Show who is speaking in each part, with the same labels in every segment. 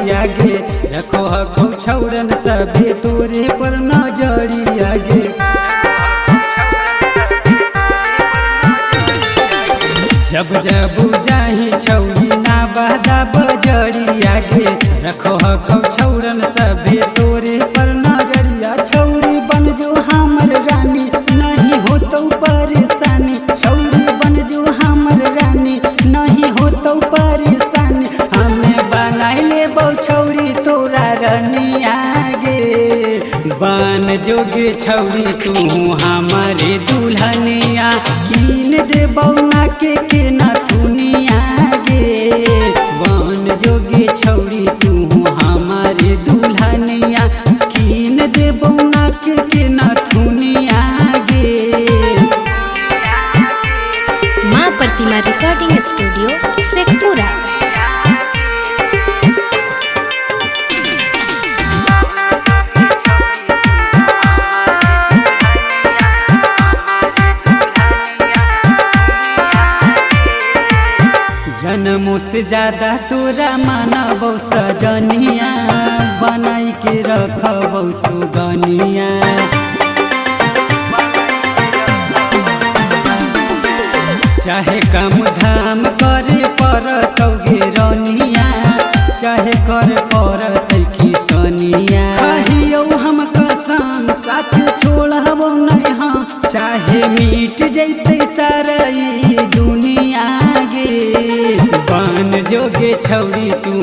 Speaker 1: नजरिया गे रखो हको छौरन सबे तोरे पर नजरिया गे। जब जब जाही छौरी ना बहदा बजरिया गे रखो हको छौरन सबे तोरे पर नजरिया। छौरी बन जो हमर रानी नहीं हो तो परेशानी, छौरी बन जो हमर रानी नहीं हो तो परेशानी। हमें बनाई ले बौ छौरी तोरा रनिया गे बन जोगे छौरी तू हमारे दुल्हनिया। कीन दे बौना के ना दुनिया गे बन जोगे छौरी तू हमारे दुल्हनिया। कीन दे बौना के ना दुनिया गे।
Speaker 2: माँ प्रतिमा रिकॉर्डिंग स्टूडियो शेखपुरा।
Speaker 1: जन्मों से ज्यादा तोरा मानबौ सजनिया बनाई के रखबौ सुगनिया। चाहे काम धाम करे परतौ गे रनिया चाहे कर परतै किसनिया। कहियौ हम कसम साथ छोड़बौ नहीं हम चाहे मिट जैतै सारा ई दुनिया गे बन जोगे छौरी तू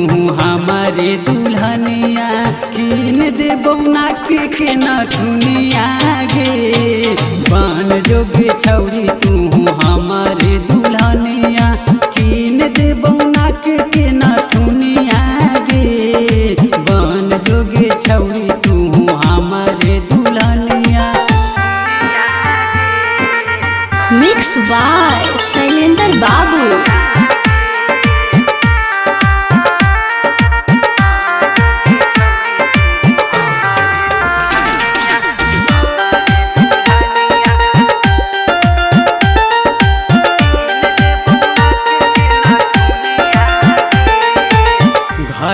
Speaker 1: हमारे दुल्हनिया। कीन दे बौना के ना दुनिया गे बन जोगे छौरी तू हमारे दुल्हनिया। कीन दे बौना के ना दुनिया गे बन जोगे छौरी तू हमारे दुल्हनिया।
Speaker 2: मिक्स बाय शैलेंद्र बाबू।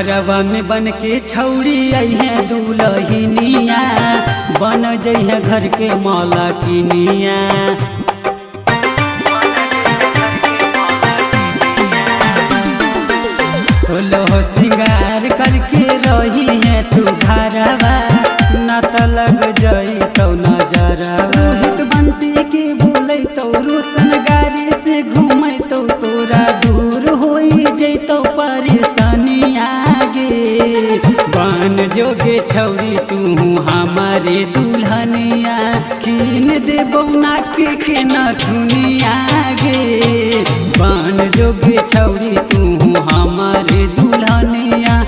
Speaker 1: घरवा में बन के छौरी अइहे दुल्हनिया बन जइहे घर के मलकिनिया। सोलह सिंगार करके रही है तू घरवा ना त लग जई तो नजरवा। रोहित बंती के बोलै तो रोशन गाड़ी से घूमै तो तोरा दूर होई जैतो परेशानिया गे बन जोगे छौरी तू हमारे दुल्हनिया। कीन दे बौना के ना दुनिया गे बन जोगे छौरी तू हमारे दुल्हनिया।